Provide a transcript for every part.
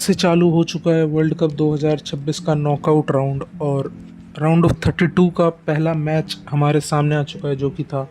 से चालू हो चुका है वर्ल्ड कप 2026 का नॉकआउट राउंड और राउंड ऑफ 32 का पहला मैच हमारे सामने आ चुका है जो कि था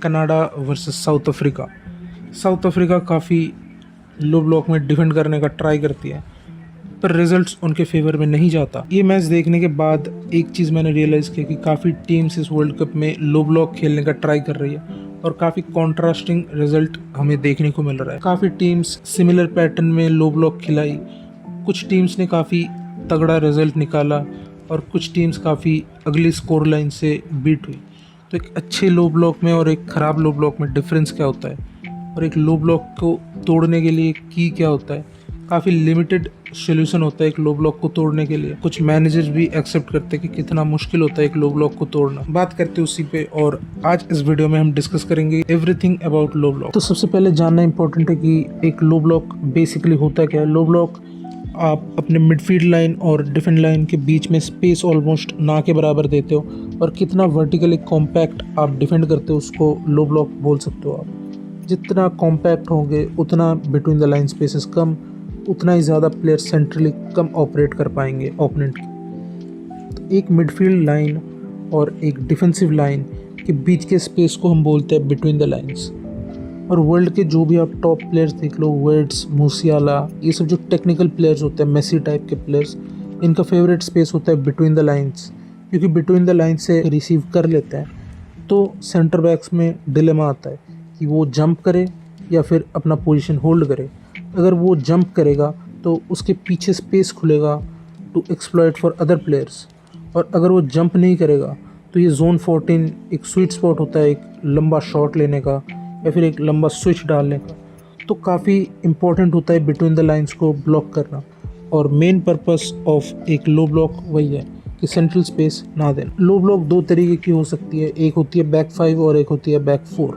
Canada versus south Africa. South Africa काफ़ी लो ब्लॉक में डिफेंड करने का ट्राई करती है पर रिजल्ट्स उनके फेवर में नहीं जाता। ये मैच देखने के बाद एक चीज़ मैंने रियलाइज़ की कि काफ़ी टीम्स इस वर्ल्ड कप में लो ब्लॉक खेलने का ट्राई कर रही है और काफ़ी कॉन्ट्रास्टिंग रिजल्ट हमें देखने को मिल रहा है। काफ़ी टीम्स सिमिलर पैटर्न में लो ब्लॉक खिलाई, कुछ टीम्स ने काफ़ी तगड़ा रिजल्ट निकाला और कुछ टीम्स काफ़ी अगली स्कोर लाइन से बीट हुई। तो एक अच्छे लो ब्लॉक में और एक ख़राब लो ब्लॉक में डिफरेंस क्या होता है और एक लो ब्लॉक को तोड़ने के लिए की क्या होता है। काफ़ी लिमिटेड सोल्यूशन होता है एक लो ब्लॉक को तोड़ने के लिए। कुछ मैनेजर्स भी एक्सेप्ट करते हैं कि कितना मुश्किल होता है एक लो ब्लॉक को तोड़ना। बात करते हैं उसी पे और आज इस वीडियो में हम डिस्कस करेंगे एवरीथिंग अबाउट लो ब्लॉक। तो सबसे पहले जानना इंपॉर्टेंट है कि एक लो ब्लॉक बेसिकली होता क्या है। लो ब्लॉक आप अपने मिडफील्ड लाइन और डिफेंस लाइन के बीच में स्पेस ऑलमोस्ट ना के बराबर देते हो और कितना वर्टिकली कॉम्पैक्ट आप डिफेंड करते हो उसको लो ब्लॉक बोल सकते हो आप। जितना कॉम्पैक्ट होंगे उतना बिटवीन द लाइन स्पेसेस कम, उतना ही ज़्यादा प्लेयर सेंट्रली कम ऑपरेट कर पाएंगे ओपोनेंट की। तो एक मिडफील्ड लाइन और एक डिफेंसिव लाइन के बीच के स्पेस को हम बोलते हैं बिटवीन द लाइंस। और वर्ल्ड के जो भी आप टॉप प्लेयर्स देख लो, वर्ड्स, मूसियाला, ये सब जो टेक्निकल प्लेयर्स होते हैं, मेसी टाइप के प्लेयर्स, इनका फेवरेट स्पेस होता है बिटवीन द लाइंस, क्योंकि बिटवीन द लाइंस से रिसीव कर लेते हैं। तो सेंटर बैक्स में डिलेमा आता है कि वो जंप करे या फिर अपना पोजीशन होल्ड करे। अगर वो जंप करेगा तो उसके पीछे स्पेस खुलेगा to exploit for other players, और अगर वो जंप नहीं करेगा तो ये जोन 14 एक स्वीट स्पॉट होता है एक लंबा शॉट लेने का या फिर एक लंबा स्विच डालने का। तो काफ़ी इम्पोर्टेंट होता है बिटवीन द लाइंस को ब्लॉक करना, और मेन पर्पस ऑफ एक लो ब्लॉक वही है कि सेंट्रल स्पेस ना देना। लो ब्लॉक दो तरीके की हो सकती है, एक होती है बैक 5 और एक होती है बैक 4।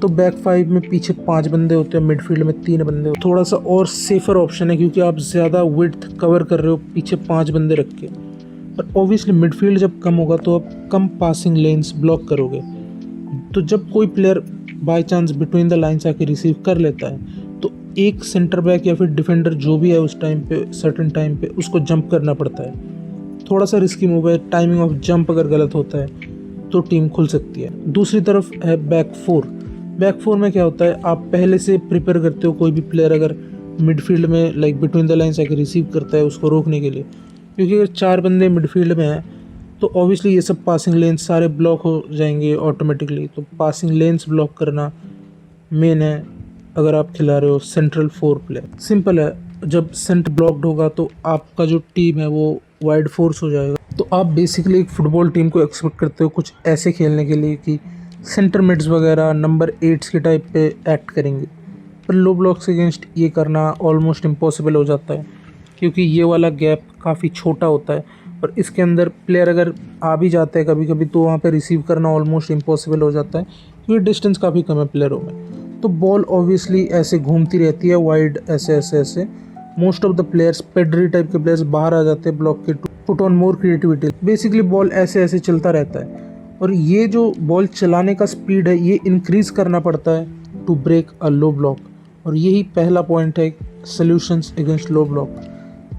तो बैक 5 में पीछे 5 बंदे होते हैं, मिडफील्ड में 3 बंदे होते हैं। थोड़ा सा और सेफर ऑप्शन है क्योंकि आप ज़्यादा विड्थ कवर कर रहे हो पीछे 5 बंदे रख के। और ऑब्वियसली मिडफील्ड जब कम होगा तो आप कम पासिंग लेन्स ब्लॉक करोगे। तो जब कोई player by chance between the lines आके रिसीव कर लेता है तो एक सेंटर बैक या फिर डिफेंडर जो भी है उस टाइम पे, सर्टेन टाइम पे उसको जंप करना पड़ता है। थोड़ा सा रिस्की मूव है, टाइमिंग ऑफ जंप अगर गलत होता है तो टीम खुल सकती है। दूसरी तरफ है बैक 4। बैक 4 में क्या होता है, आप पहले से प्रिपेयर करते हो कोई भी प्लेयर अगर मिडफील्ड में लाइक बिटवीन द लाइंस आके रिसीव करता है उसको रोकने के लिए, क्योंकि अगर 4 बंदे मिडफील्ड में हैं तो ऑब्वियसली ये सब पासिंग लेन्स सारे ब्लॉक हो जाएंगे ऑटोमेटिकली। तो पासिंग लेन्स ब्लॉक करना मेन है अगर आप खिला रहे हो सेंट्रल 4 प्लेयर। सिंपल है, जब सेंटर ब्लॉक्ड होगा तो आपका जो टीम है वो वाइड फोर्स हो जाएगा। तो आप बेसिकली एक फुटबॉल टीम को एक्सपेक्ट करते हो कुछ ऐसे खेलने के लिए कि सेंटर मिड्स वगैरह नंबर 8 के टाइप पे एक्ट करेंगे, पर लो ब्लॉक से अगेंस्ट ये करना ऑलमोस्ट इम्पॉसिबल हो जाता है क्योंकि ये वाला गैप काफ़ी छोटा होता है और इसके अंदर प्लेयर अगर आ भी जाता है कभी कभी तो वहाँ पे रिसीव करना ऑलमोस्ट इम्पॉसिबल हो जाता है क्योंकि डिस्टेंस काफ़ी कम है प्लेयरों में। तो बॉल ऑब्वियसली ऐसे घूमती रहती है वाइड, ऐसे ऐसे ऐसे। Most of the players, Pedri type के प्लेयर्स बाहर आ जाते हैं ब्लॉक के to put on more creativity. Basically ball ऐसे ऐसे चलता रहता है और ये जो बॉल चलाने का स्पीड है ये इंक्रीज़ करना पड़ता है to break a low block. और यही पहला पॉइंट है सॉल्यूशंस अगेंस्ट लो ब्लॉक।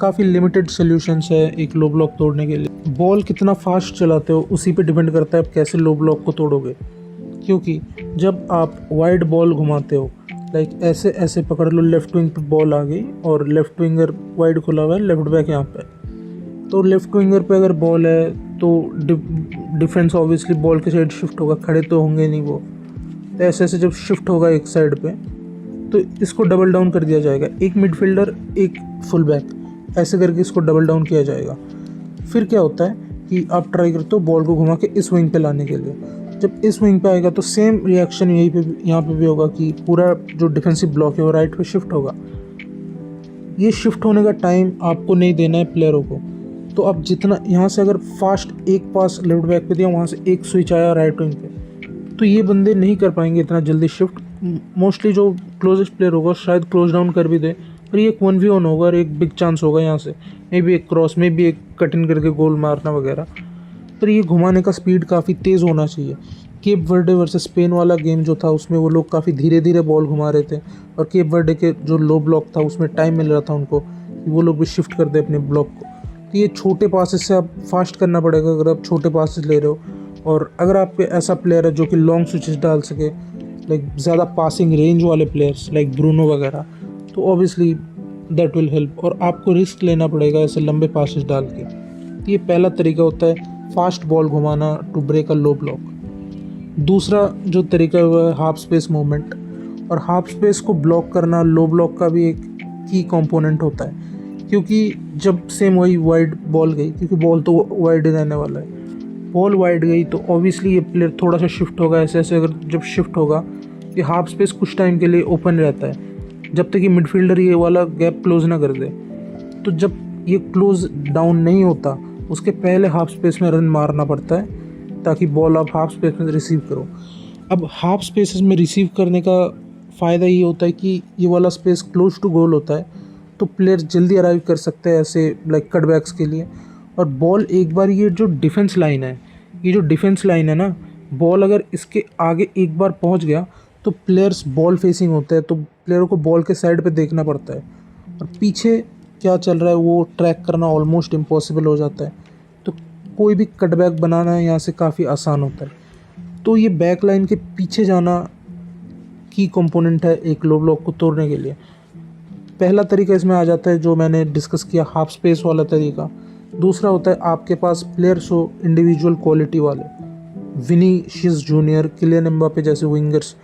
काफ़ी लिमिटेड सॉल्यूशंस है एक लो ब्लॉक तोड़ने के लिए। बॉल कितना फास्ट चलाते हो उसी पे डिपेंड करता है आप कैसे लो ब्लॉक को तोड़ोगे, क्योंकि जब आप वाइड बॉल घुमाते हो लाइक ऐसे ऐसे पकड़ लो, लेफ्ट विंग पे बॉल आ गई और लेफ्ट विंगर वाइड खुला हुआ है, लेफ्ट बैक यहाँ पे, तो लेफ्ट विंगर पे अगर बॉल है तो डिफेंस ऑब्वियसली बॉल के साइड शिफ्ट होगा, खड़े तो होंगे नहीं वो। तो ऐसे ऐसे जब शिफ्ट होगा एक साइड पे तो इसको डबल डाउन कर दिया जाएगा, एक मिडफील्डर एक फुल बैक, ऐसे करके इसको डबल डाउन किया जाएगा। फिर क्या होता है कि आप ट्राई करते हो बॉल को घुमा के इस विंग पे लाने के लिए। जब इस विंग पे आएगा तो सेम रिएक्शन यहाँ पे भी होगा कि पूरा जो डिफेंसिव ब्लॉक है वो राइट पे शिफ्ट होगा। ये शिफ्ट होने का टाइम आपको नहीं देना है प्लेयरों को। तो आप जितना यहाँ से अगर फास्ट एक पास लेफ्ट बैक पे दिया, वहाँ से एक स्विच आया राइट विंग पे, तो ये बंदे नहीं कर पाएंगे इतना जल्दी शिफ्ट। मोस्टली जो क्लोजेस्ट प्लेयर होगा शायद क्लोज डाउन कर भी दे, पर ये एक 1v1 होगा और एक बिग चांस होगा यहाँ से, मे बी एक क्रॉस, मे बी एक कट इन करके गोल मारना वगैरह। पर ये घुमाने का स्पीड काफ़ी तेज़ होना चाहिए केप वर्डे वर्सेस स्पेन वाला गेम जो था उसमें वो लोग काफ़ी धीरे धीरे बॉल घुमा रहे थे और केप वर्डे के जो लो ब्लॉक था उसमें टाइम मिल रहा था उनको कि वो लोग भी शिफ्ट कर दे अपने ब्लॉक को। तो ये छोटे पासेस से आप फास्ट करना पड़ेगा अगर आप छोटे पासेस ले रहे हो, और अगर आप ऐसा प्लेयर है जो कि लॉन्ग स्विचेस डाल सके, लाइक ज़्यादा पासिंग रेंज वाले प्लेयर्स लाइक ब्रूनो वगैरह, तो ऑब्वियसली दैट विल हेल्प। और आपको रिस्क लेना पड़ेगा ऐसे लंबे पासेस डाल के। तो ये पहला तरीका होता है फास्ट बॉल घुमाना to break a low block. दूसरा जो तरीका है वो है हाफ स्पेस मूवमेंट, और हाफ स्पेस को ब्लॉक करना लो ब्लॉक का भी एक की कंपोनेंट होता है, क्योंकि जब सेम वही वाइड बॉल गई, क्योंकि बॉल तो वाइड ही रहने वाला है, बॉल वाइड गई तो ऑब्वियसली ये प्लेयर थोड़ा सा शिफ्ट होगा, ऐसे ऐसे अगर जब शिफ्ट होगा ये हाफ स्पेस कुछ टाइम के लिए ओपन रहता है जब तक कि मिडफील्डर ये वाला गैप क्लोज ना कर दे। तो जब ये क्लोज डाउन नहीं होता उसके पहले हाफ स्पेस में रन मारना पड़ता है ताकि बॉल आप हाफ स्पेस में रिसीव करो। अब हाफ स्पेसेस में रिसीव करने का फ़ायदा ये होता है कि ये वाला स्पेस क्लोज टू गोल होता है, तो प्लेयर जल्दी अराइव कर सकते हैं ऐसे लाइक कटबैक्स के लिए। और बॉल एक बार ये जो डिफेंस लाइन है, ये जो डिफेंस लाइन है ना, बॉल अगर इसके आगे एक बार पहुंच गया तो प्लेयर्स बॉल फेसिंग होते हैं, तो प्लेयर को बॉल के साइड पे देखना पड़ता है और पीछे क्या चल रहा है वो ट्रैक करना ऑलमोस्ट इम्पॉसिबल हो जाता है। तो कोई भी कटबैक बनाना यहाँ से काफ़ी आसान होता है। तो ये बैक लाइन के पीछे जाना की कंपोनेंट है एक लो ब्लॉक को तोड़ने के लिए। पहला तरीका इसमें आ जाता है जो मैंने डिस्कस किया, हाफ स्पेस वाला तरीका। दूसरा होता है आपके पास प्लेयर्स हो इंडिविजुअल क्वालिटी वाले, विनीशियस जूनियर, किलियन एम्बापे जैसे विंगर्स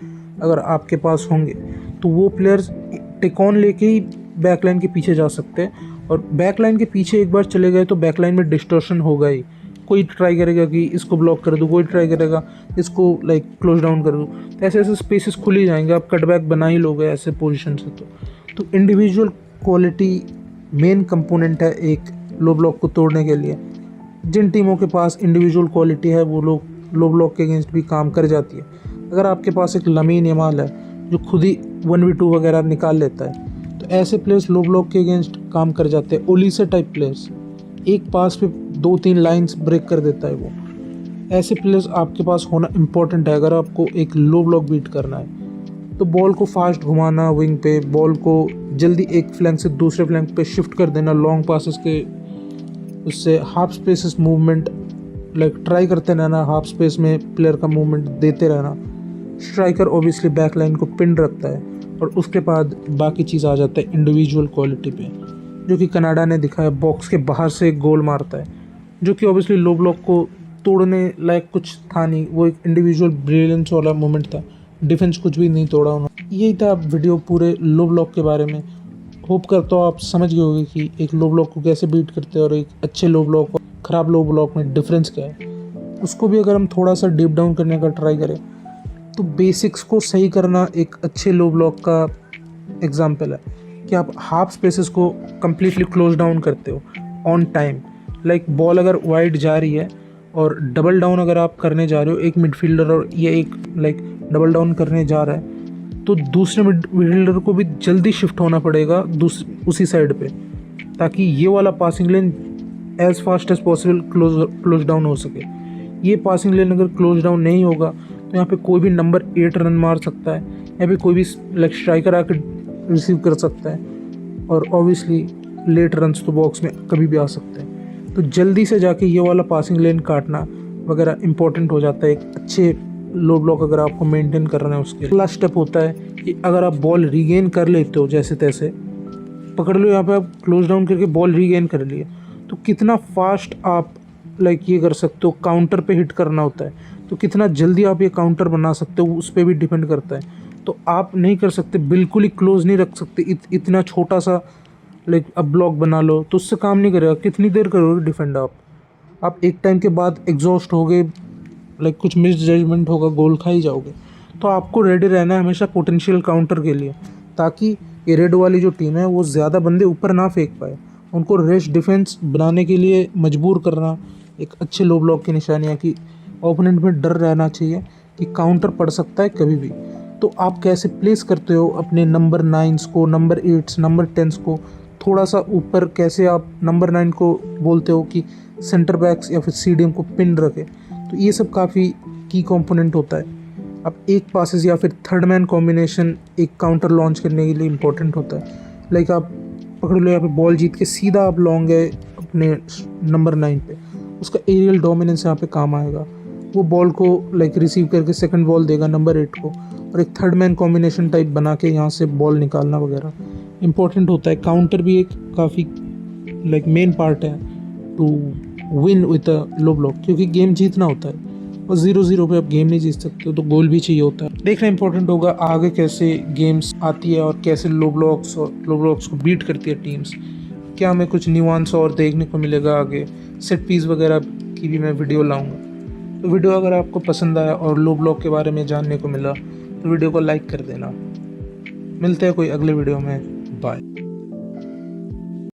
अगर आपके पास होंगे तो वो प्लेयर्स टेक ऑन लेके ही बैकलाइन के पीछे जा सकते हैं। और बैकलाइन के पीछे एक बार चले गए तो बैकलाइन में डिस्टॉर्शन होगा ही। कोई ट्राई करेगा कि इसको ब्लॉक कर दूँ, कोई ट्राई करेगा इसको लाइक क्लोज डाउन कर दूँ, तो ऐसे ऐसे स्पेसेस खुल ही जाएंगे, आप कटबैक बना ही लोगे ऐसे पोजीशन से। तो इंडिविजुअल क्वालिटी मेन कंपोनेंट है एक लो ब्लॉक को तोड़ने के लिए। जिन टीमों के पास इंडिविजुअल क्वालिटी है वो लोग लो ब्लॉक के अगेंस्ट भी काम कर जाती है। अगर आपके पास एक लमीन यमाल है जो खुद ही 1v2 वगैरह निकाल लेता है, तो ऐसे प्लेयर्स लो ब्लॉक के अगेंस्ट काम कर जाते हैं। ओलीसे टाइप प्लेयर्स, एक पास पे 2-3 लाइंस ब्रेक कर देता है वो। ऐसे प्लेयर्स आपके पास होना इम्पॉर्टेंट है अगर आपको एक लो ब्लॉक बीट करना है। तो बॉल को फास्ट घुमाना विंग पे, बॉल को जल्दी एक फ्लैंक से दूसरे फ्लैंक पे शिफ्ट कर देना लॉन्ग पासेस के, उससे half spaces movement like try करते रहना, हाफ स्पेस में प्लेयर का मूवमेंट देते रहना। स्ट्राइकर ऑब्वियसली बैक लाइन को पिन रखता है और उसके बाद बाकी चीज़ आ जाता है इंडिविजुअल क्वालिटी पे, जो कि कनाडा ने दिखाया, बॉक्स के बाहर से एक गोल मारता है जो कि ऑब्वियसली लो ब्लॉक को तोड़ने लायक कुछ था नहीं, वो एक इंडिविजुअल ब्रिलियंस वाला मोमेंट था, डिफेंस कुछ भी नहीं तोड़ा उन्होंने। यही था वीडियो पूरे लो ब्लॉक के बारे में। होप करता हूँ आप समझ गए होंगे कि एक लो ब्लॉक को कैसे बीट करते हैं और एक अच्छे लो ब्लॉक और ख़राब लो ब्लॉक में डिफरेंस क्या है। उसको भी अगर हम थोड़ा सा डीप डाउन करने का ट्राई करें तो बेसिक्स को सही करना एक अच्छे लो ब्लॉक का एग्जाम्पल है कि आप हाफ स्पेसेस को कम्प्लीटली क्लोज डाउन करते हो ऑन टाइम। लाइक बॉल अगर वाइड जा रही है और डबल डाउन अगर आप करने जा रहे हो, एक मिडफील्डर और ये एक लाइक डबल डाउन करने जा रहा है, तो दूसरे मिडफील्डर को भी जल्दी शिफ्ट होना पड़ेगा उसी साइड पे, ताकि ये वाला passing lane as fast as possible close down हो सके। ये पासिंग लेन अगर क्लोज डाउन नहीं होगा तो यहाँ पे कोई भी नंबर 8 रन मार सकता है, यहाँ पे कोई भी लाइक स्ट्राइकर आकर रिसीव कर सकता है और ऑब्वियसली लेट रन्स तो बॉक्स में कभी भी आ सकते हैं। तो जल्दी से जाके ये वाला पासिंग लेन काटना वगैरह इंपॉर्टेंट हो जाता है एक अच्छे लो ब्लॉक अगर आपको मेंटेन करना है। उसके लास्ट स्टेप होता है कि अगर आप बॉल रीगेन कर लेते हो, जैसे तैसे पकड़ लो, यहाँ पे आप क्लोज डाउन करके बॉल रीगेन कर लिए, तो कितना फास्ट आप लाइक ये कर सकते हो, काउंटर पे हिट करना होता है तो कितना जल्दी आप ये काउंटर बना सकते हो, उस पर भी डिपेंड करता है। तो आप नहीं कर सकते, बिल्कुल ही क्लोज नहीं रख सकते, इतना छोटा सा लाइक अब ब्लॉक बना लो तो उससे काम नहीं करेगा। कितनी देर करोगे डिफेंड आप एक टाइम के बाद एग्जॉस्ट हो गए, लाइक कुछ मिस जजमेंट होगा, गोल खा ही जाओगे। तो आपको रेडी रहना है हमेशा पोटेंशियल काउंटर के लिए, ताकि ये रेड वाली जो टीम है वो ज़्यादा बंदे ऊपर ना फेंक पाए। उनको रेश डिफेंस बनाने के लिए मजबूर करना एक अच्छे लो ब्लॉक की निशानी है कि ओपोनेंट में डर रहना चाहिए कि काउंटर पड़ सकता है कभी भी। तो आप कैसे प्लेस करते हो अपने नंबर 9s को, नंबर 8s, नंबर 10s को थोड़ा सा ऊपर, कैसे आप नंबर 9 को बोलते हो कि सेंटर बैक्स या फिर CDM को पिन रखे, तो ये सब काफ़ी की कंपोनेंट होता है। अब एक पासेस या फिर थर्ड मैन कॉम्बिनेशन एक काउंटर लॉन्च करने के लिए इम्पोर्टेंट होता है। लाइक आप पकड़ लो यहाँ पे बॉल जीत के सीधा आप लॉन्ग है अपने नंबर 9 पे, उसका एरियल डोमिनेंस यहाँ पे काम आएगा। वो बॉल को लाइक रिसीव करके सेकंड बॉल देगा नंबर 8 को, और एक थर्ड मैन कॉम्बिनेशन टाइप बना के यहाँ से बॉल निकालना वगैरह इम्पोर्टेंट होता है। काउंटर भी एक काफ़ी लाइक मेन पार्ट है to win with a low block, क्योंकि गेम जीतना होता है और 0-0 पे आप गेम नहीं जीत सकते, तो गोल भी चाहिए होता है। देखना इंपॉर्टेंट होगा आगे कैसे गेम्स आती है और कैसे लो ब्लॉक्स को बीट करती है टीम्स। क्या हमें कुछ न्यूआंस और देखने को मिलेगा आगे, सेट पीस वगैरह की भी मैं वीडियो लाऊंगा। तो वीडियो अगर आपको पसंद आया और लो ब्लॉक के बारे में जानने को मिला तो वीडियो को लाइक कर देना। मिलते हैं कोई अगले वीडियो में, बाय।